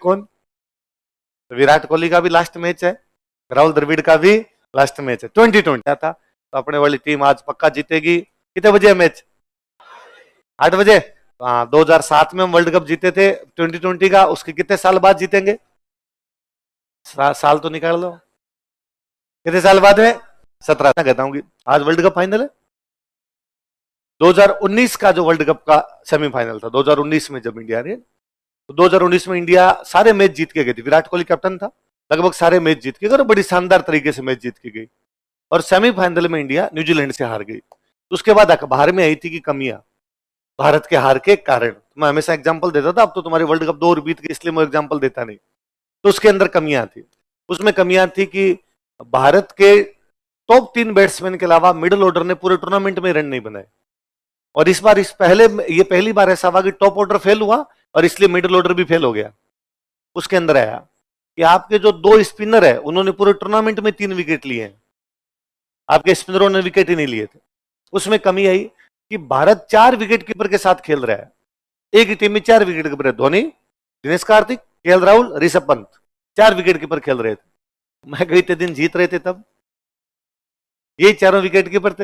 कौन? विराट कोहली का भी लास्ट मैच है, राहुल द्रविड़ का भी लास्ट मैच है। 2020 था, तो अपने वाली टीम आज पक्का जीतेगी। कितने बजे है मैच? 8 बजे। हाँ, 2007 में हम वर्ल्ड कप जीते थे 2020 का, उसके कितने साल बाद जीतेंगे? साल तो निकाल लो, कितने साल बाद में? 17। कहता हूँ आज वर्ल्ड कप फाइनल है। 2019 का जो वर्ल्ड कप का सेमीफाइनल था, 2019 में जब इंडिया ने, तो 2019 में इंडिया सारे मैच जीत के गई थी। विराट कोहली कैप्टन था, लगभग सारे मैच जीत के गए और बड़ी शानदार तरीके से मैच जीत के गई। और सेमीफाइनल में इंडिया न्यूजीलैंड से हार गई। तो उसके बाद अखबार में आई थी कि कमियां भारत के हार के कारण। मैं हमेशा एग्जांपल देता था, अब तो तुम्हारी वर्ल्ड कप 2 और बीत गई इसलिए मैं एग्जांपल देता नहीं। तो उसके अंदर कमियां थी। उसमें कमियां थी कि भारत के टॉप 3 बैट्समैन के अलावा मिडिल ऑर्डर ने पूरे टूर्नामेंट में रन नहीं बनाए। और इस बार ये पहली बार ऐसा हुआ कि टॉप ऑर्डर फेल हुआ और इसलिए मिडिल ऑर्डर भी फेल हो गया। उसके अंदर आया कि आपके जो 2 स्पिनर है उन्होंने पूरे टूर्नामेंट में 3 विकेट लिए हैं, आपके स्पिनरों ने विकेट ही नहीं लिए थे। उसमें कमी आई कि भारत 4 विकेट कीपर के साथ खेल रहा है। एक ही टीम में 4 विकेट कीपर है, Dhoni, Dinesh Karthik, KL Rahul, Rishabh Pant, 4 wicket keeper खेल रहे थे। मैं गई थे दिन जीत रहे थे, तब यही चारों विकेट कीपर थे,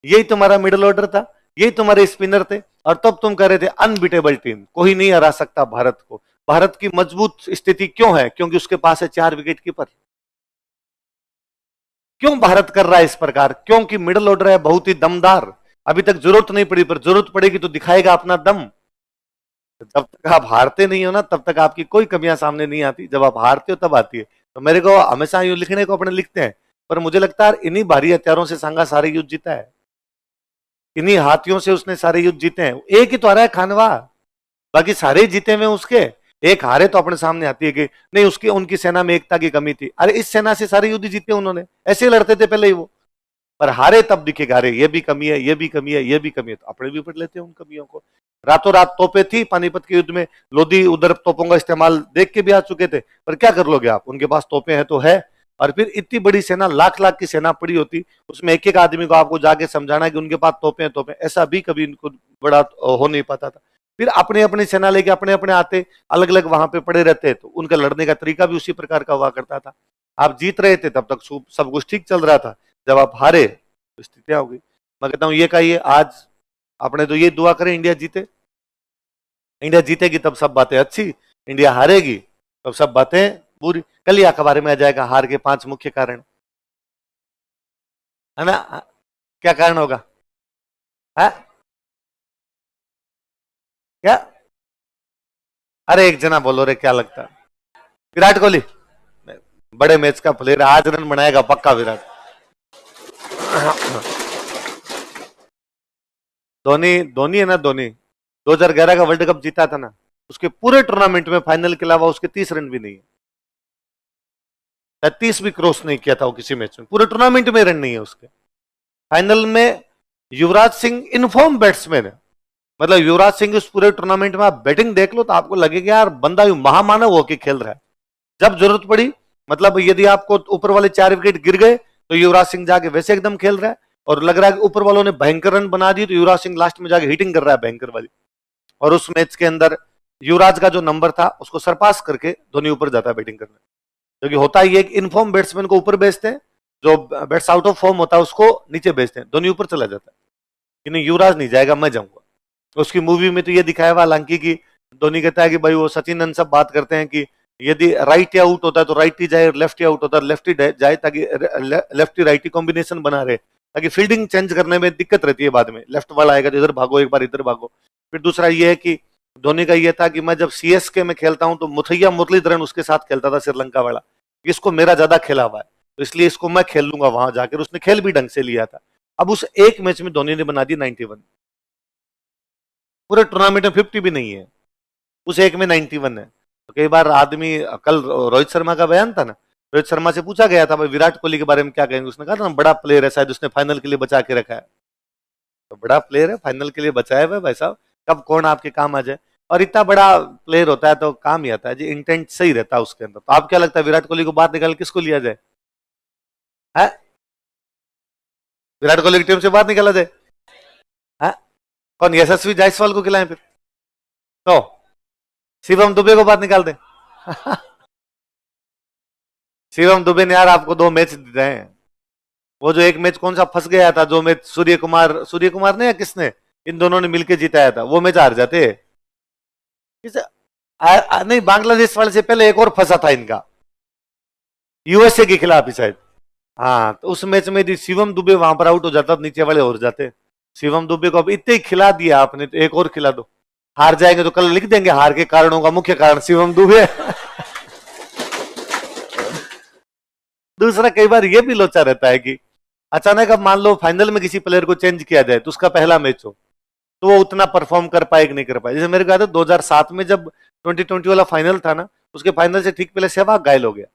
यही तुम्हारा मिडिल ऑर्डर था, यही तुम्हारे स्पिनर थे, और तब तुम कह रहे थे अनबीटेबल टीम, कोई नहीं हरा सकता भारत को। भारत की मजबूत स्थिति क्यों है? क्योंकि उसके पास है 4 विकेट कीपर। क्यों भारत कर रहा है इस प्रकार? क्योंकि मिडिल ऑर्डर है बहुत ही दमदार। अभी तक जरूरत नहीं पड़ी, पर जरूरत पड़ेगी तो दिखाएगा अपना दम। जब तक आप हारते नहीं हो ना, तब तक आपकी कोई कमियां सामने नहीं आती। जब आप हारते हो तब आती है। तो मेरे को हमेशा यूं लिखने को अपने लिखते हैं, पर मुझे लगता है इन्हीं भारी हथियारों से सांगा सारे युद्ध जीता है, इन्हीं हाथियों से उसने सारे युद्ध जीते हैं। एक ही तो हरा है खानवा, बाकी सारे जीते हुए उसके। एक हारे तो अपने सामने आती है कि नहीं, उसकी उनकी सेना में एकता की कमी थी। अरे इस सेना से सारे युद्ध जीते उन्होंने, ऐसे लड़ते थे पहले ही वो, पर हारे तब दिखेगा अरे ये भी कमी है, ये भी कमी है, ये भी कमी है। तो अपने भी पढ़ लेते हैं उन कमियों को। रातों रात तोपे थी पानीपत के युद्ध में, लोधी उधर तोपों का इस्तेमाल देख के भी आ चुके थे, पर क्या कर लोगे आप, उनके पास तोपे हैं तो है। और फिर इतनी बड़ी सेना, लाख लाख की सेना पड़ी होती, उसमें एक एक आदमी को आपको जाके समझाना कि उनके पास तोपे हैं, तोपे, ऐसा भी कभी इनको बड़ा हो नहीं पाता था। फिर अपने अपनी सेना लेके अपने अपने आते, अलग अलग वहां पे पड़े रहते, तो उनका लड़ने का तरीका भी उसी प्रकार का हुआ करता था। आप जीत रहे थे तब तक सब कुछ ठीक चल रहा था, जब आप हारे तो स्थितियां हो गई। मैं कहता हूं ये का ये आज अपने तो ये दुआ करें इंडिया जीते। इंडिया जीतेगी तब सब बातें अच्छी, इंडिया हारेगी तब सब बातें बुरी। कल ही अखबार में आ जाएगा हार के 5 मुख्य कारण, है ना? क्या कारण होगा? है क्या? अरे एक जना बोलो रे, क्या लगता है? विराट कोहली बड़े मैच का प्लेयर, आज रन बनाएगा पक्का विराट। धोनी, धोनी है ना, धोनी 2011 का वर्ल्ड कप जीता था ना, उसके पूरे टूर्नामेंट में फाइनल के अलावा उसके 30 रन भी नहीं है। 30 भी क्रॉस नहीं किया था वो किसी मैच में, पूरे टूर्नामेंट में रन नहीं है उसके। फाइनल में युवराज सिंह इनफॉर्म बैट्समैन है, मतलब युवराज सिंह इस पूरे टूर्नामेंट में आप बैटिंग देख लो तो आपको लगेगा यार बंदा महामानव होकर खेल रहा है। जब जरूरत पड़ी, मतलब यदि आपको ऊपर वाले 4 विकेट गिर गए तो युवराज सिंह जाके वैसे एकदम खेल रहा है, और लग रहा है कि ऊपर वालों ने भयंकर रन बना दिए तो युवराज सिंह लास्ट में जाके हिटिंग कर रहा है भयंकर वाली। और उस मैच के अंदर युवराज का जो नंबर था उसको सरपास करके धोनी ऊपर जाता है बैटिंग करने। क्योंकि होता ही है कि इनफॉर्म बैट्समैन को ऊपर भेजते हैं, जो बैट्स आउट ऑफ फॉर्म होता है उसको नीचे भेजते हैं, धोनी ऊपर चला जाता है कि नहीं युवराज नहीं जाएगा, मैं जाऊंगा। उसकी मूवी में तो ये दिखाया हुआ हालांकि कि धोनी कहता है कि भाई वो सचिन सब बात करते हैं कि यदि राइट ही आउट होता है तो राइट ही जाए, लेफ्ट ही आउट होता है लेफ्ट ही जाए, ताकि लेफ्ट ही राइट ही कॉम्बिनेशन बना रहे, ताकि फील्डिंग चेंज करने में दिक्कत रहती है। बाद में लेफ्ट वाला आएगा तो इधर भागो, एक बार इधर भागो। फिर दूसरा ये है कि धोनी का ये था कि मैं जब सीएसके में खेलता हूं तो मुथैया मुरलीधरन उसके साथ खेलता था, श्रीलंका वाला, इसको मेरा ज्यादा खेला हुआ है तो इसलिए इसको मैं खेल लूंगा वहां जाकर। उसने खेल भी ढंग से लिया था। अब उस एक मैच में धोनी ने बना दी 91, पूरे टूर्नामेंट में 50 भी नहीं है, उस एक में 91 है। तो कई बार आदमी, कल रोहित शर्मा का बयान था ना, रोहित शर्मा से पूछा गया था भाई विराट कोहली के बारे में क्या कहेंगे, उसने कहा था बड़ा प्लेयर है, शायद उसने फाइनल के लिए बचा के रखा है। तो बड़ा प्लेयर है, फाइनल के लिए बचाया हुआ है भाई साहब, कब कौन आपके काम आ जाए। और इतना बड़ा प्लेयर होता है तो काम ही आता है जी, इंटेंट सही रहता है उसके अंदर। तो आप क्या लगता है विराट कोहली को बाहर निकाल किसको लिया जाए? है विराट कोहली की टीम से बाहर निकाला जाए? है कौन, यशस्वी जायसवाल को खिलाएं फिर? तो शिवम दुबे को बाहर निकाल दें? शिवम दुबे ने यार आपको 2 मैच दिए हैं। वो जो एक मैच कौन सा फंस गया था, जो मैच सूर्य कुमार ने या किसने, इन दोनों ने मिलकर जिताया था, वो मैच हार जाते। नहीं, बांग्लादेश वाले से पहले एक और फंसा था इनका, यूएसए के खिलाफ ही शायद। हाँ, तो उस मैच में यदि शिवम दुबे वहां पर आउट हो जाता तो नीचे वाले और जाते। शिवम दुबे को अब इतने ही खिला दिया आपने, तो एक और खिला दो। हार जाएंगे तो कल लिख देंगे हार के कारणों का मुख्य कारण शिवम दुबे। दूसरा, कई बार ये भी लोचा रहता है कि अचानक अब मान लो फाइनल में किसी प्लेयर को चेंज किया जाए, तो उसका पहला मैच हो, तो वो उतना परफॉर्म कर पाए कि नहीं कर पाए। जैसे मेरे को याद है 2007 में जब 2020 वाला फाइनल था ना, उसके फाइनल से ठीक पहले सहवाग घायल हो गया।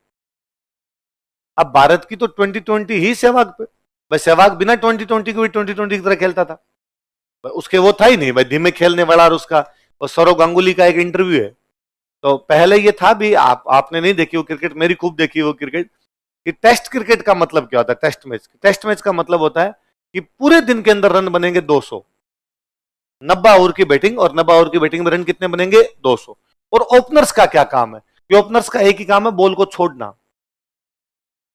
अब भारत की तो 2020 ही सहवाग पे, भाई सहवाग बिना 2020 के भी 2020 की तरह खेलता था, उसके वो था ही नहीं भाई धीमे खेलने वाला। और उसका और सौरव गांगुली का एक इंटरव्यू है, तो पहले ये था भी, आपने नहीं देखी वो क्रिकेट, मेरी खूब देखी वो क्रिकेट, कि टेस्ट क्रिकेट का मतलब क्या होता है। टेस्ट मैच का मतलब होता है कि पूरे दिन के अंदर रन बनेंगे 200, 90 ओवर की बैटिंग, और 90 ओवर की बैटिंग में रन कितने बनेंगे 200। और ओपनर्स का क्या काम है कि ओपनर्स का एक ही काम है, बॉल को छोड़ना।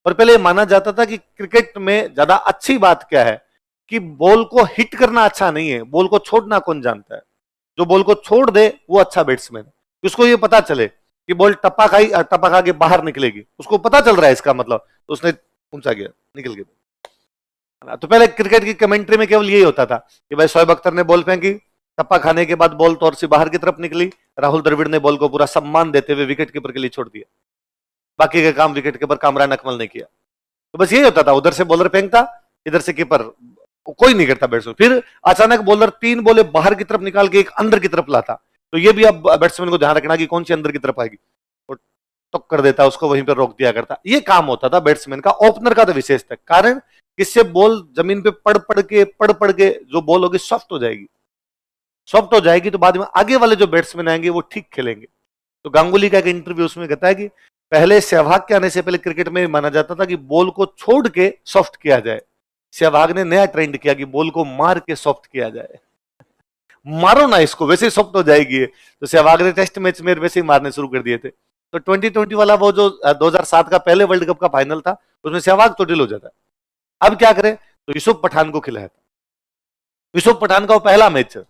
और पहले ये माना जाता था कि क्रिकेट में ज्यादा अच्छी बात क्या है कि बॉल को हिट करना अच्छा नहीं है, बॉल को छोड़ना कौन जानता है। जो बॉल को छोड़ दे वो अच्छा बैट्समैन है। उसको ये पता चले कि बॉल टप्पा खा के बाहर निकलेगी, उसको पता चल रहा है इसका मतलब, तो उसने ऊंचा गया, निकल गया। तो पहले क्रिकेट की कमेंट्री में केवल यही होता था कि भाई शोएब अख्तर ने बॉल फेंकी, टप्पा खाने के बाद बॉल तौर से बाहर की तरफ निकली, राहुल द्रविड़ ने बॉल को पूरा सम्मान देते हुए विकेट कीपर के लिए छोड़ दिया, बाकी का काम विकेट कीपर कामरान अकमल ने किया। तो बस यही होता था, उधर से बॉलर फेंकता, इधर से कीपर, कोई नहीं करता बैट्समैन। फिर अचानक बॉलर 3 बॉले बाहर की तरफ निकाल के एक अंदर की तरफ लाता, तो ये भी अब बैट्समैन को ध्यान रखना कि कौन सी अंदर की तरफ आएगी, और टक कर देता, उसको वहीं पर रोक दिया करता। ये काम होता था बैट्समैन का। ओपनर का तो विशेष था, कारण इससे बॉल जमीन पे पड़ के जो बॉल होगी सॉफ्ट हो जाएगी, तो बाद में आगे वाले जो बैट्समैन आएंगे वो ठीक खेलेंगे। तो गांगुली का एक इंटरव्यू उसमें कहता है कि पहले सहवाग के आने से पहले क्रिकेट में माना जाता था कि बॉल को छोड़ के सॉफ्ट किया जाए। सहवाग ने नया ट्रेंड किया कि बॉल को मार के सॉफ्ट किया जाए। मारो ना इसको, वैसे ही सॉफ्ट हो जाएगी। तो सहवाग ने टेस्ट मैच में वैसे ही मारने शुरू कर दिए थे। तो 2020 वाला वो जो 2007 का पहले वर्ल्ड कप का फाइनल था, उसमें सहवाग तो ढील हो जाता है। अब क्या करें, तो यूसुफ पठान को खिलाया था। यूसुफ पठान का वो पहला मैच है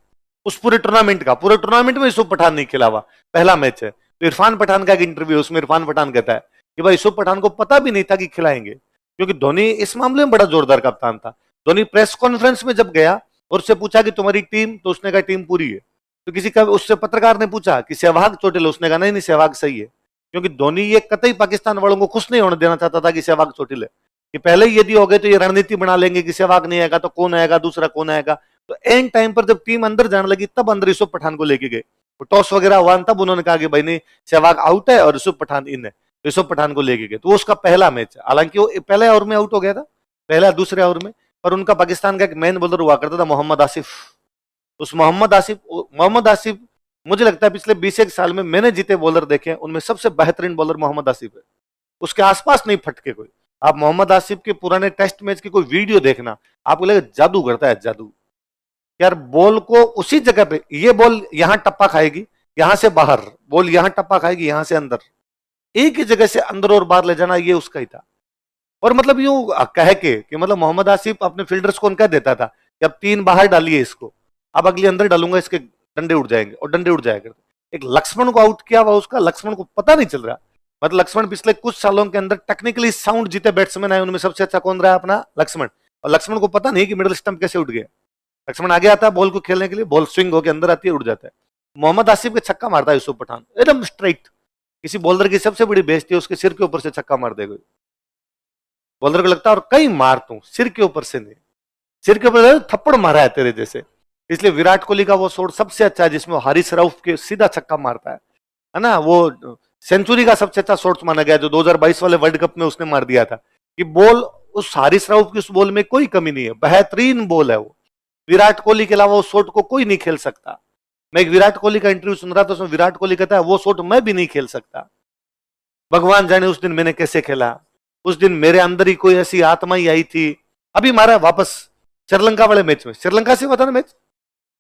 उस पूरे टूर्नामेंट में यूसुफ पठान नहीं खिला हुआ, पहला मैच है। तो इरफान पठान का एक इंटरव्यू, उसमें इरफान पठान कहता है कि भाई यूसुफ पठान को पता भी नहीं था कि खिलाएंगे, क्योंकि धोनी इस मामले में बड़ा जोरदार कप्तान था। धोनी प्रेस कॉन्फ्रेंस में जब गया और उससे पूछा कि तुम्हारी टीम, तो उसने कहा टीम पूरी है। तो किसी का उससे पत्रकार ने पूछा कि सहवाग चोटिल है, उसने कहा नहीं सहवाग सही है, क्योंकि धोनी ये कतई पाकिस्तान वालों को खुश नहीं होने देना चाहता था कि सहवाग चोटिल है, कि पहले ही यदि हो गए तो ये रणनीति बना लेंगे कि सहवाग नहीं आएगा तो कौन आएगा, दूसरा कौन आएगा। तो एंड टाइम पर जब टीम अंदर जाने लगी, तब अंदर यूसुफ पठान को लेके गए, टॉस वगैरह हुआ, तब उन्होंने कहा कि भाई नहीं सहवाग आउट है और यूसुफ पठान इन है, तो यूसुफ पठान को लेके गए। तो उसका पहला मैच है, हालांकि वो पहले ओवर में आउट हो गया था, पहला दूसरे ओवर में, पर उनका पाकिस्तान का एक मेन बॉलर हुआ करता था मोहम्मद आसिफ। उस मोहम्मद आसिफ मुझे लगता है पिछले 20 साल में मैंने जितने बॉलर देखे उनमें सबसे बेहतरीन बॉलर मोहम्मद आसिफ है। उसके आसपास नहीं फटके कोई। आप मोहम्मद आसिफ के पुराने टेस्ट मैच की कोई वीडियो देखना, आपको लगेगा जादू करता है, जादू। यार बॉल को उसी जगह पे, ये बॉल यहां टप्पा खाएगी, यहां से बाहर, बॉल यहां टप्पा खाएगी, यहां से अंदर, एक ही जगह से अंदर और बाहर ले जाना, ये उसका ही था। और मतलब यूं कह के कि मतलब मोहम्मद आसिफ अपने फील्डर्स को कह देता था कि अब 3 बाहर डालिए इसको, अब अगली अंदर डालूंगा, इसके डंडे उड़ जाएंगे, और डंडे उड़ जाएगा। एक लक्ष्मण को आउट किया हुआ उसका, लक्ष्मण को पता नहीं चल रहा। मतलब लक्ष्मण पिछले कुछ सालों के अंदर टेक्निकली साउंड जीते बैट्समैन आए उनमें सबसे अच्छा कौन रहा है, अपना लक्ष्मण। और लक्ष्मण को पता नहीं कि मिडिल स्टंप कैसे उठ गया। लक्ष्मण आगे आता है बॉल को खेलने के लिए, बॉल स्विंग होकर अंदर आती है, उड़ जाता है। मोहम्मद आसिफ के छक्का मारता है यूसुफ पठान, एकदम स्ट्राइट। किसी बॉलर की सबसे बड़ी बेइज्जती है उसके सिर के ऊपर से छक्का मार देगा। बॉलर को लगता है और कहीं मार तू, सिर के ऊपर से नहीं, सिर के ऊपर थप्पड़ मारा है तेरे जैसे। इसलिए विराट कोहली का वो शॉट सबसे अच्छा है जिसमें हारिस रऊफ के सीधा छक्का मारता है ना। वो सेंचुरी का सबसे अच्छा शॉट माना गया जो 2022 वाले वर्ल्ड कप में उसने मार दिया था, कि बॉल उस हारिस रऊफ की उस बॉल में कोई कमी नहीं है, बेहतरीन बॉल है वो। विराट कोहली के अलावा उस शॉट को कोई नहीं खेल सकता। मैं एक विराट कोहली का इंटरव्यू सुन रहा था, उसमें विराट कोहली कहता है वो शॉट मैं भी नहीं खेल सकता, भगवान जाने उस दिन मैंने कैसे खेला, उस दिन मेरे अंदर ही कोई ऐसी आत्मा ही आई थी। अभी मारा वापस श्रीलंका वाले मैच में, श्रीलंका से हुआ था ना मैच,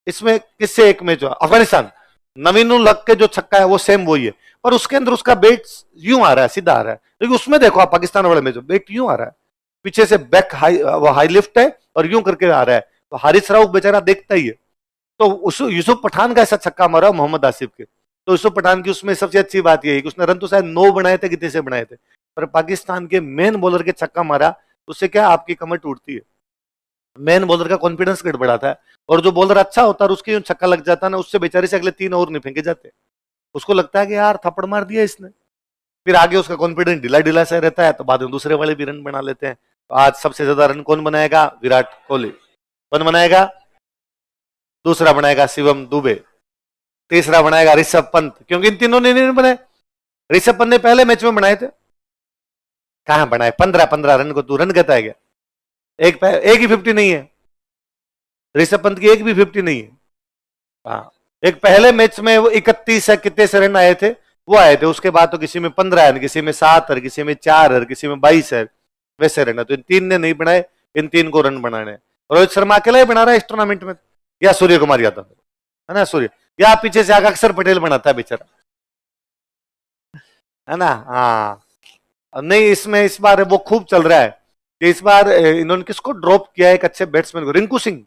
इसमें किससे एक मैच हुआ, अफगानिस्तान, नवीन उल हक के जो छक्का है वो सेम वही है, पर उसके अंदर उसका बेट यूं आ रहा है, सीधा आ रहा है। लेकिन उसमें देखो आप पाकिस्तान वाले में जो बेट यूं आ रहा है, पीछे से बैक हाई, वो हाई लिफ्ट है और यूं करके आ रहा है, तो हारिस राउफ बेचारा देखता ही है। तो उस यूसुफ पठान का ऐसा छक्का मारा मोहम्मद आसिफ के, तो यूसुफ पठान की उसमें सबसे अच्छी बात यह है कि उसने रन तो शायद 9 बनाए थे, कितने से बनाए थे, पर पाकिस्तान के मेन बॉलर के छक्का मारा, उससे क्या आपकी कमर टूटती है, मेन बॉलर का कॉन्फिडेंस गड़बड़ाता है। और जो बॉलर अच्छा होता है उसके छक्का लग जाता है ना, उससे बेचारे से अगले 3 ओवर नहीं फेंके जाते, उसको लगता है कि यार थप्पड़ मार दिया इसने, फिर आगे उसका कॉन्फिडेंस ढीला ढीला सा रहता है, तो बाद में दूसरे वाले भी रन बना लेते हैं। तो आज सबसे ज्यादा रन कौन बनाएगा? विराट कोहली। कौन बनाएगा? दूसरा बनाएगा शिवम दुबे, तीसरा बनाएगा ऋषभ पंत, क्योंकि इन तीनों ने नहीं बनाए। ऋषभ पंत ने पहले मैच में बनाए थे, कहां बनाए? 15-15 रन को तू रन कहता है क्या? एक ही 50 नहीं है ऋषभ पंत की, एक भी 50 नहीं है। हाँ, एक पहले मैच में वो 31 है कितने से रन आए थे, वो आए थे, उसके बाद तो किसी में 15 है, किसी में 7 है, किसी में 4 है, किसी में 22 है, वैसे रन है। तो इन 3 ने नहीं बनाए, इन 3 को रन बनाने। रोहित शर्मा अकेला ही बना रहा है इस टूर्नामेंट में, या सूर्य कुमार यादव है ना, सूर्य, या पीछे से आकर अक्षर पटेल बनाता है बेचारा, है ना। हाँ नहीं, इसमें इस बार वो खूब चल रहा है कि इस बार इन्होंने किसको ड्रॉप किया है, एक अच्छे बैट्समैन को, रिंकू सिंह।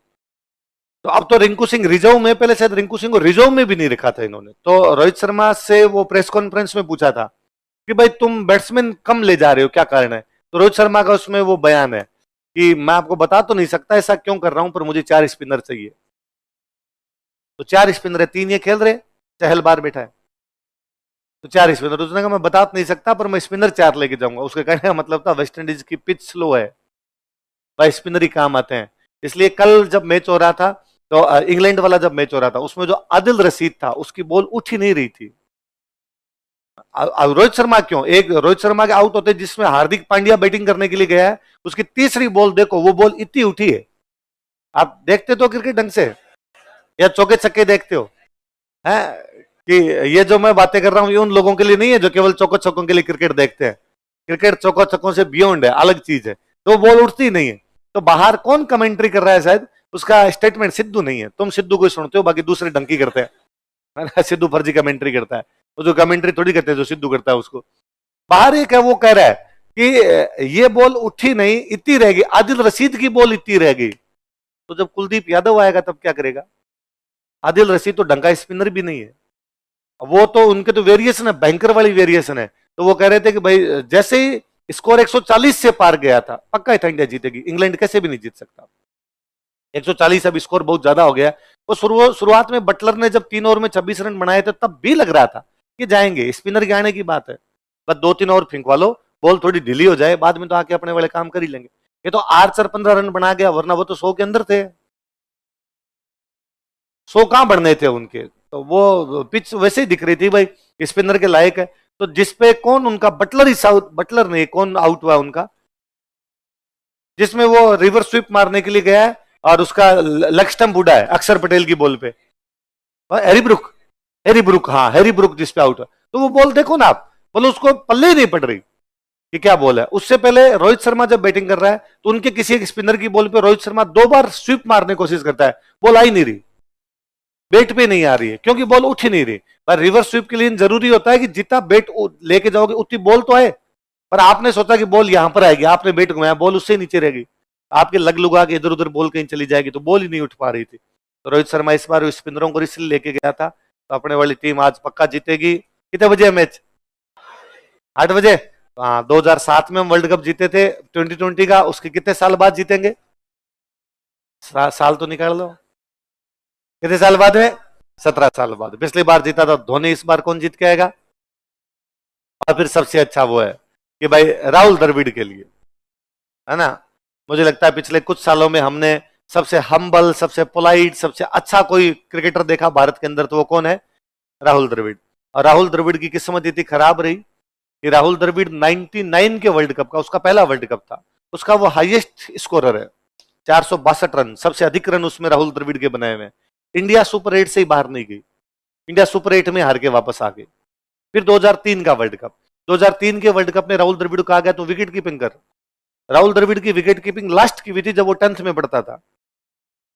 तो अब तो रिंकू सिंह रिजर्व में, पहले शायद रिंकू सिंह को रिजर्व में भी नहीं रखा था इन्होंने। तो रोहित शर्मा से वो प्रेस कॉन्फ्रेंस में पूछा था कि भाई तुम बैट्समैन कम ले जा रहे हो, क्या कारण है? तो रोहित शर्मा का उसमें वो बयान है कि मैं आपको बता तो नहीं सकता ऐसा क्यों कर रहा हूं, पर मुझे 4 स्पिनर चाहिए। तो 4 स्पिनर है, 3 ये खेल रहे, चहल बाहर बैठा है, तो 4 स्पिनर। उसने कहा मैं बता तो नहीं सकता, पर मैं स्पिनर 4 लेके जाऊंगा। उसके कहने का मतलब था वेस्ट इंडीज की पिच स्लो है, भाई स्पिनर ही काम आते हैं। इसलिए कल जब मैच हो रहा था, तो इंग्लैंड वाला जब मैच हो रहा था, उसमें जो आदिल रशीद था उसकी बॉल उठ ही नहीं रही थी। रोहित शर्मा क्यों, एक रोहित शर्मा के आउट होते जिसमें हार्दिक पांड्या बैटिंग करने के लिए गया है, उसकी तीसरी बॉल देखो, वो बॉल इतनी उठी है। आप देखते तो क्रिकेट ढंग से, या चौके छक्के देखते हो है कि ये जो मैं बातें कर रहा हूं ये उन लोगों के लिए नहीं है जो केवल चौको छक्कों के लिए क्रिकेट देखते हैं। क्रिकेट चौको छक्कों से बियॉन्ड है, अलग चीज है। तो बॉल उठती नहीं है, तो बाहर कौन कमेंट्री कर रहा है? शायद उसका स्टेटमेंट सिद्धू नहीं है, तुम सिद्धू को सुनते हो, बाकी दूसरे डंकी करते हैं। सिद्धू फर्जी कमेंट्री करता है, वो जो कमेंट्री थोड़ी करते हैं जो सिद्धू करता है उसको। बाहर एक है, वो कह रहा है कि ये बॉल उठी नहीं, इतनी रहेगी, आदिल रशीद की बॉल इतनी रहेगी। तो जब कुलदीप यादव आएगा तब क्या करेगा? आदिल रशीद तो डंका स्पिनर भी नहीं है, वो तो उनके तो वेरिएशन है, बैंकर वाली वेरिएशन है। तो वो कह रहे थे कि भाई जैसे ही स्कोर 140 से पार गया था, पक्का था इंडिया जीतेगी, इंग्लैंड कैसे भी नहीं जीत सकता। 140 अब स्कोर बहुत ज्यादा हो गया। वो शुरुआत में बटलर ने जब 3 ओवर में 26 रन बनाए थे, तब भी लग रहा था कि जाएंगे, स्पिनर के आने की बात है, बस 2-3 ओवर फेंकवा लो, बॉल थोड़ी ढीली हो जाए, बाद में तो आके अपने वाले काम कर ही लेंगे। ये तो आर्चर 15 रन बना गया, वरना वो तो 100 के अंदर थे, 100 कहां बढ़ने थे उनके। तो वो पिच वैसे ही दिख रही थी भाई, स्पिनर के लायक है। तो जिसपे कौन उनका बटलर ही बटलर नहीं, कौन आउट हुआ उनका, जिसमें वो रिवर्स स्वीप मारने के लिए गया है और उसका लेग स्टंप उड़ा है अक्षर पटेल की बॉल पे, हैरी ब्रुक, हैरी ब्रुक, हाँ हैरी ब्रुक जिसपे आउट है। तो वो बॉल देखो ना आप, बोलो उसको पल्ले ही नहीं पड़ रही कि क्या बॉल है। उससे पहले रोहित शर्मा जब बैटिंग कर रहा है, तो उनके किसी एक स्पिनर की बॉल पे रोहित शर्मा 2 बार स्वीप मारने की कोशिश करता है, बॉल आ ही नहीं रही, बेट पे नहीं आ रही है, क्योंकि बॉल उठ ही नहीं रही। पर रिवर्स स्वीप के लिए जरूरी होता है कि जितना बेट लेके जाओगे उतनी बॉल तो आए। पर आपने सोचा कि बॉल यहां पर आएगी, आपने बेट घुमाया, बॉल उससे नीचे रहेगी, आपके लग लुगा के इधर उधर बॉल कहीं चली जाएगी, तो बॉल ही नहीं उठ पा रही थी। तो रोहित शर्मा इस बार स्पिनरों को इसलिए लेके गया था। तो अपने वाली टीम आज पक्का जीतेगी। कितने बजे है मैच? 8 बजे। हाँ, 2007 में हम वर्ल्ड कप जीते थे 2020 का, उसके कितने साल बाद जीतेंगे? साल तो निकाल लो, कितने साल बाद में? 17 साल बाद। पिछली बार जीता था धोनी, इस बार कौन जीत के आएगा? और फिर सबसे अच्छा वो है कि भाई राहुल द्रविड़ के लिए, है ना। मुझे लगता है पिछले कुछ सालों में हमने सबसे हम्बल, सबसे पोलाइट, सबसे अच्छा कोई क्रिकेटर देखा भारत के अंदर, तो वो कौन है? राहुल द्रविड़। और राहुल द्रविड़ की किस्मत इतनी खराब रही कि राहुल द्रविड़ 99 के वर्ल्ड कप का, उसका पहला वर्ल्ड कप था, उसका वो हाईएस्ट स्कोरर है, 462 रन, सबसे अधिक रन उसमें राहुल द्रविड़ के बनाए हुए। इंडिया सुपर 8 से ही बाहर नहीं गई, इंडिया सुपर 8 में हार के वापस आ गई। फिर 2003 का वर्ल्ड कप, 2003 के वर्ल्ड कप में राहुल द्रविड़ को आ गया तो विकेट कीपिंग कर। राहुल द्रविड़ की विकेट कीपिंग लास्ट की हुई थी जब वो 10th में पढ़ता था,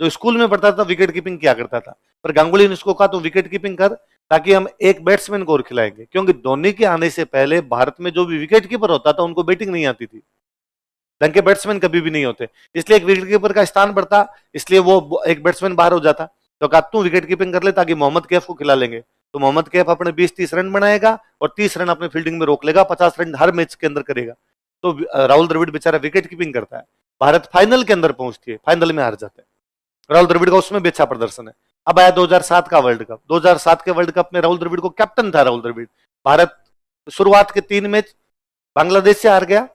जो स्कूल में पढ़ता था विकेट कीपिंग किया करता था। पर गांगुली ने उसको कहा तो विकेट कीपिंग कर, ताकि हम एक बैट्समैन को और खिलाएंगे, क्योंकि धोनी के आने से पहले भारत में जो भी विकेट कीपर होता था उनको बैटिंग नहीं आती थी, ढंग के बैट्समैन कभी भी नहीं होते, इसलिए एक विकेट कीपर का स्थान बढ़ता, इसलिए वो एक बैट्समैन बाहर हो जाता। तो कहा तू विकेट कीपिंग कर ले ताकि मोहम्मद कैफ को खिला लेंगे। तो मोहम्मद कैफ अपने 20-30 रन बनाएगा और 30 रन अपने फील्डिंग में रोक लेगा, 50 रन हर मैच के अंदर करेगा। तो राहुल द्रविड़ बेचारा विकेट कीपिंग करता है, भारत फाइनल के अंदर पहुंचती है, फाइनल में हार जाते हैं। राहुल द्रविड़ का उसमें भी अच्छा प्रदर्शन है। अब आया 2007 का वर्ल्ड कप, 2007 के वर्ल्ड कप में राहुल द्रविड़ को कैप्टन था राहुल द्रविड़। भारत शुरुआत के 3 मैच बांग्लादेश से हार गया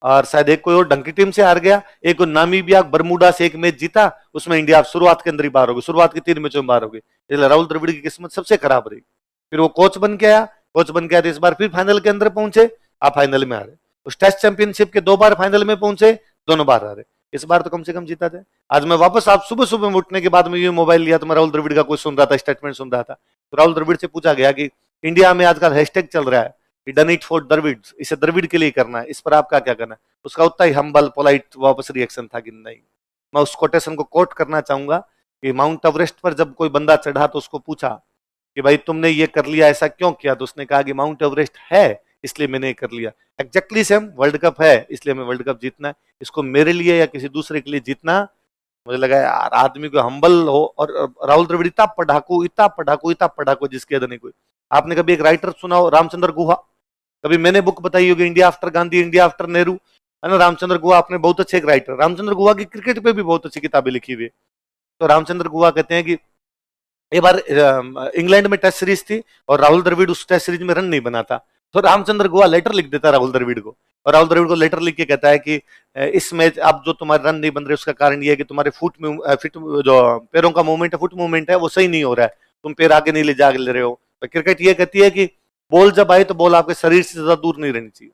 और शायद एक कोई और ढंग की टीम से हार गया, एक नामीबिया बरमूडा से एक मैच जीता, उसमें इंडिया शुरुआत के अंदर ही बाहर हो गई, शुरुआत के 3 मैचों में बाहर हो गई। इसलिए राहुल द्रविड़ की किस्मत सबसे खराब रही। फिर वो कोच बन के आया, कोच बन के आया तो इस बार फिर फाइनल के अंदर पहुंचे, आप फाइनल में हारे। उस टेस्ट चैंपियनशिप के 2 बार फाइनल में पहुंचे, दोनों बार हारे। इस बार तो कम से कम जीता थे। आज मैं वापस आप सुबह सुबह उठने के बाद में ये मोबाइल लिया तो मैं राहुल द्रविड़ का कुछ सुन रहा था, स्टेटमेंट सुन रहा था। तो राहुल द्रविड़ से पूछा गया कि इंडिया में आजकल हैशटैग चल रहा है, डन इट फॉर द्रविड़, इसे द्रविड़ के लिए करना है, इस पर आपका क्या कहना है? उसका उतना ही हम्बल पोलाइट वापस रिएक्शन था कि नहीं। मैं उस कोटेशन को कोट करना चाहूंगा कि माउंट एवरेस्ट पर जब कोई बंदा चढ़ा तो उसको पूछा कि भाई तुमने ये कर लिया, ऐसा क्यों किया? तो उसने कहा कि माउंट एवरेस्ट है इसलिए मैंने ये कर लिया। एग्जैक्टली सेम, वर्ल्ड कप है इसलिए हमें वर्ल्ड कप जीतना है, इसको मेरे लिए या किसी दूसरे के लिए जीतना। मुझे लगा यार आदमी को हम्बल हो। और राहुल द्रविड़ इतना पढ़ाकू, इतना पढ़ाकू, इतना पढ़ाकू जिसके अदर नहीं कोई। आपने कभी एक राइटर सुना हो रामचंद्र गुहा? कभी मैंने बुक बताई होगी India after Gandhi, India after Nehru, है ना। रामचंद्र गुहा आपने बहुत अच्छे एक राइटर, रामचंद्र गुहा की क्रिकेट पे भी बहुत अच्छी किताबें लिखी हुई है। तो रामचंद्र गुहा कहते हैं कि एक बार इंग्लैंड में टेस्ट सीरीज थी और राहुल द्रविड़ उस टेस्ट सीरीज में रन नहीं बनाता, तो रामचंद्र गुहा लेटर लिख देता राहुल द्रविड़ को, और राहुल द्रविड़ को लेटर लिख के कहता है कि इस मैच अब जो तुम्हारे रन नहीं बन रहे उसका कारण ये है कि तुम्हारे फुट में फिट जो पैरों का मूवमेंट है, फुट मूवमेंट है वो सही नहीं हो रहा है, तुम पैर आगे नहीं ले जा ले रहे हो। तो क्रिकेट ये कहती है कि बॉल जब आए तो बॉल आपके शरीर से ज्यादा दूर नहीं रहनी चाहिए।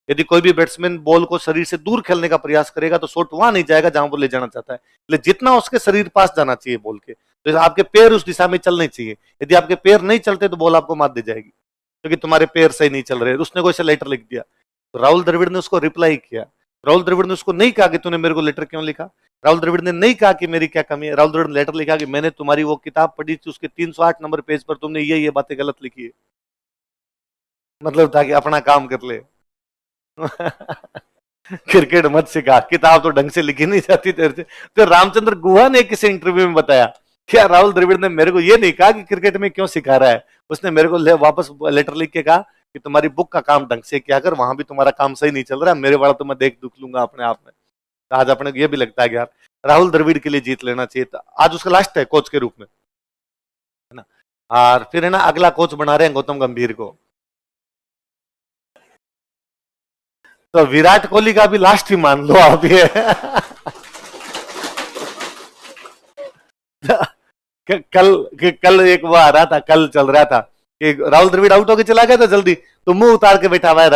यदि कोई भी बैट्समैन बॉल को शरीर से दूर खेलने का प्रयास करेगा तो शॉट वहां नहीं जाएगा जहां वो ले जाना चाहता है, इसलिए जितना उसके शरीर पास जाना चाहिए बॉल के, तो आपके पैर उस दिशा में चलने चाहिए। यदि आपके पैर नहीं चलते तो बॉल आपको मार दी जाएगी, क्योंकि तुम्हारे पैर सही नहीं चल रहे। उसने कोई लेटर लिख दिया, तो राहुल द्रविड़ ने उसको रिप्लाई किया। राहुल द्रविड़ ने उसको नहीं कहा कि तूने मेरे को लेटर क्यों लिखा, राहुल द्रविड़ ने नहीं कहा कि मेरी क्या कमी है, राहुल द्रविड़ ने लेटर लिखा कि मैंने तुम्हारी वो किताब पढ़ी थी, उसके 308 नंबर पेज पर तुमने ये बातें गलत लिखी है। मतलब था कि अपना काम कर ले। क्रिकेट मत सिखा, किताब तो ढंग से लिखी नहीं जाती तेरे से। तो रामचंद्र गुहा ने किसी इंटरव्यू में बताया क्या राहुल द्रविड़ ने मेरे को ये नहीं कहा कि क्रिकेट में क्यों सिखा रहा है, उसने मेरे को वापस लेटर लिख के कहा कि तुम्हारी बुक का काम ढंग से किया कर, वहां भी तुम्हारा काम सही नहीं चल रहा, मेरे वाला तो मैं देख दुख लूंगा अपने आप में। तो आज अपने को ये भी लगता है कि यार राहुल द्रविड़ के लिए जीत लेना चाहिए था। आज उसका लास्ट है कोच के रूप में, है ना। और फिर है ना अगला कोच बना रहे हैं गौतम गंभीर को, तो विराट कोहली का भी लास्ट ही मान लो आप ये। कल एक वो आ रहा था, कल चल रहा था कि राहुल द्रविड़ आउट होकर चला गया था जल्दी, तो मुंह उतार के बैठा हुआ है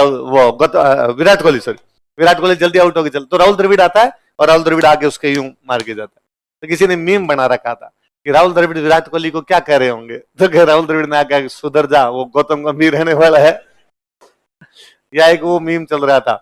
विराट कोहली, सॉरी विराट कोहली जल्दी आउट होकर चल, तो राहुल द्रविड़ आता है और राहुल द्रविड़ आके उसके यूं मार के जाता है। तो किसी ने मीम बना रखा था कि राहुल द्रविड़ विराट कोहली को क्या कह रहे होंगे, तो राहुल द्रविड़ ने आके सुधर जा, वो गौतम गंभीर रहने वाला है। या एक वो मीम चल रहा था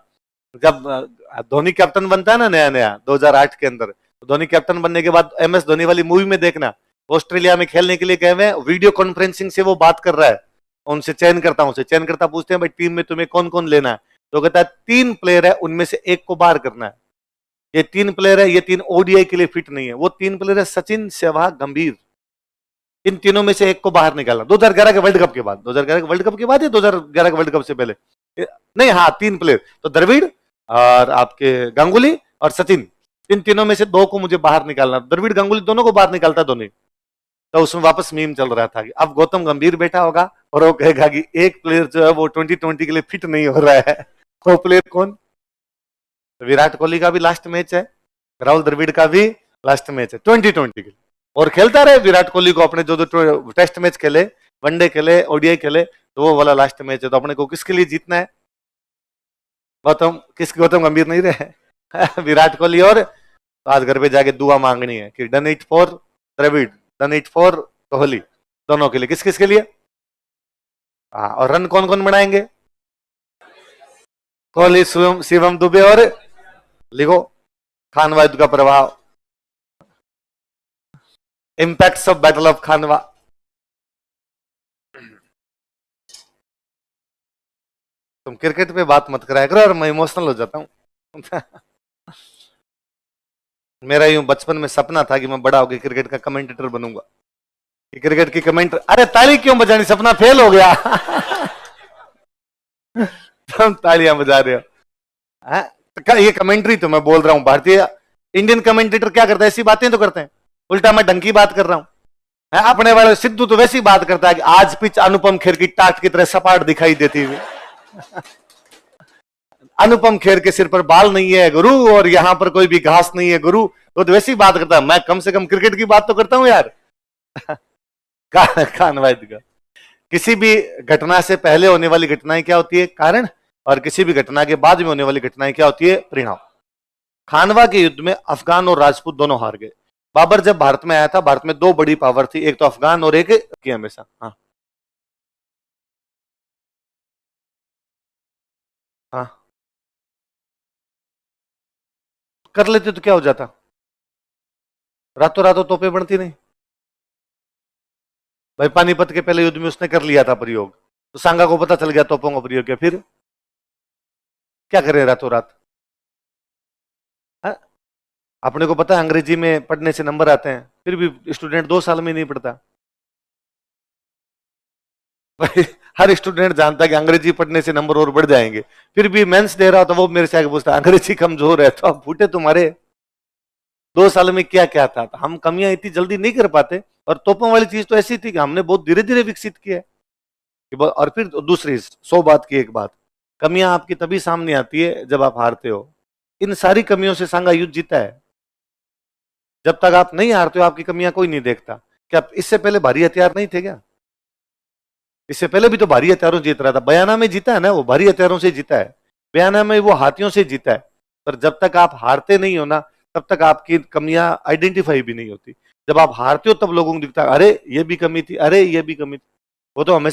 जब धोनी कैप्टन बनता है ना नया नया 2008 के अंदर, तो धोनी कैप्टन बनने के बाद MS धोनी वाली मूवी में देखना, ऑस्ट्रेलिया में खेलने के लिए गए हुए, वीडियो कॉन्फ्रेंसिंग से वो बात कर रहा है, उनसे चयन करता पूछते हैं भाई टीम में तुम्हें कौन कौन लेना है, तो कहता है 3 प्लेयर है उनमें से एक को बाहर करना है, ये 3 प्लेयर है, ये 3 ODI के लिए फिट नहीं है, वो 3 प्लेयर है सचिन, सहवाग, गंभीर, इन तीनों में से एक को बाहर निकालना। 2011 के वर्ल्ड कप के बाद, 2011 के वर्ल्ड कप के बाद या 2011 के वर्ल्ड कप से पहले, नहीं हाँ 3 प्लेयर, तो द्रविड़ और आपके गांगुली और सचिन, इन तीनों में से 2 को मुझे बाहर निकालना, द्रविड़ गांगुली दोनों को बाहर निकालता धोनी। तो उसमें वापस मीम चल रहा था कि अब गौतम गंभीर बैठा होगा और वो कहेगा कि एक प्लेयर जो है वो 2020 के लिए फिट नहीं हो रहा है, वो प्लेयर कौन? तो विराट कोहली का भी लास्ट मैच है, राहुल द्रविड़ का भी लास्ट मैच है 2020 के लिए, और खेलता रहे विराट कोहली को अपने जो टेस्ट मैच खेले, वनडे खेले, ODI खेले, तो वो वाला लास्ट मैच है। तो अपने को किसके लिए जीतना है? गौतम गंभीर नहीं रहे। विराट कोहली, और तो आज घर पे जाके दुआ मांगनी है कि done it for Dravid, done it for Kohli, दोनों के लिए। किस किस के लिए? हाँ, और रन कौन कौन बनाएंगे? कोहली, शिवम दुबे और लिखो खानवा का प्रभाव, इंपैक्ट्स ऑफ बैटल ऑफ खानवा। तुम क्रिकेट पे बात मत कराया करो और मैं इमोशनल हो जाता हूँ। मेरा यूं बचपन में सपना था कि मैं बड़ा होकर क्रिकेट का कमेंटेटर बनूंगा, कि क्रिकेट की कमेंटर। अरे ताली क्यों बजानी, सपना फेल हो गया। तुम तालियां बजा रहे हो। हाँ? तो ये कमेंट्री तो मैं बोल रहा हूं, भारतीय इंडियन कमेंटेटर क्या करता है, ऐसी बातें तो करते हैं। उल्टा मैं ढंग की बात कर रहा हूं। अपने वाले सिद्धू तो वैसी बात करता है कि आज पिच अनुपम खेर की टाट की तरह सपाट दिखाई देती हुई। अनुपम खेर के सिर पर बाल नहीं है गुरु, और यहां पर कोई भी घास नहीं है गुरु। तो वैसी बात करता है, मैं कम से कम क्रिकेट की बात तो करता हूं यार। कान वाइद का किसी भी घटना से पहले होने वाली घटनाएं क्या होती है, कारण, और किसी भी घटना के बाद में होने वाली घटनाएं क्या होती है, परिणाम। खानवा के युद्ध में अफगान और राजपूत दोनों हार गए। बाबर जब भारत में आया था, भारत में दो बड़ी पावर थी, एक तो अफगान और एक की हमेशा। हाँ हाँ, कर लेते तो क्या हो जाता, रातों रातों तोपे बनती नहीं भाई। पानीपत के पहले युद्ध में उसने कर लिया था प्रयोग, तो सांगा को पता चल गया तोपों का प्रयोग किया, फिर क्या करें रातों रात। हाँ? अपने को पता है अंग्रेजी में पढ़ने से नंबर आते हैं, फिर भी स्टूडेंट 2 साल में नहीं पढ़ता भाई। हर स्टूडेंट जानता है कि अंग्रेजी पढ़ने से नंबर और बढ़ जाएंगे, फिर भी मेंस दे रहा, तो वो मेरे से आके पूछता अंग्रेजी कमजोर है, तो अब फूटे तुम्हारे 2 साल में क्या क्या था। तो हम कमियां इतनी जल्दी नहीं कर पाते। और तोपों वाली चीज तो ऐसी थी कि हमने बहुत धीरे धीरे विकसित किया है। और फिर दूसरी 100 बात की एक बात, कमियां आपकी तभी सामने आती है जब आप हारते हो। इन सारी कमियों से सांगा युद्ध जीता है। जब तक आप नहीं हारते हो, आपकी कमियां कोई नहीं देखता। क्या इससे पहले भारी हथियार नहीं थे क्या? इससे पहले भी तो भारी हथियारों से जीत रहा था। बयाना में जीता है ना, वो भारी हथियारों से जीता है। बयाना में वो हाथियों से जीता है। पर जब तक आप हारते नहीं हो ना, तब तक आपकी कमियां आइडेंटिफाई भी नहीं होती। जब आप हारते हो तब लोगों को दिखता है, अरे ये भी कमी थी, अरे ये भी कमी थी। वो तो हमेशा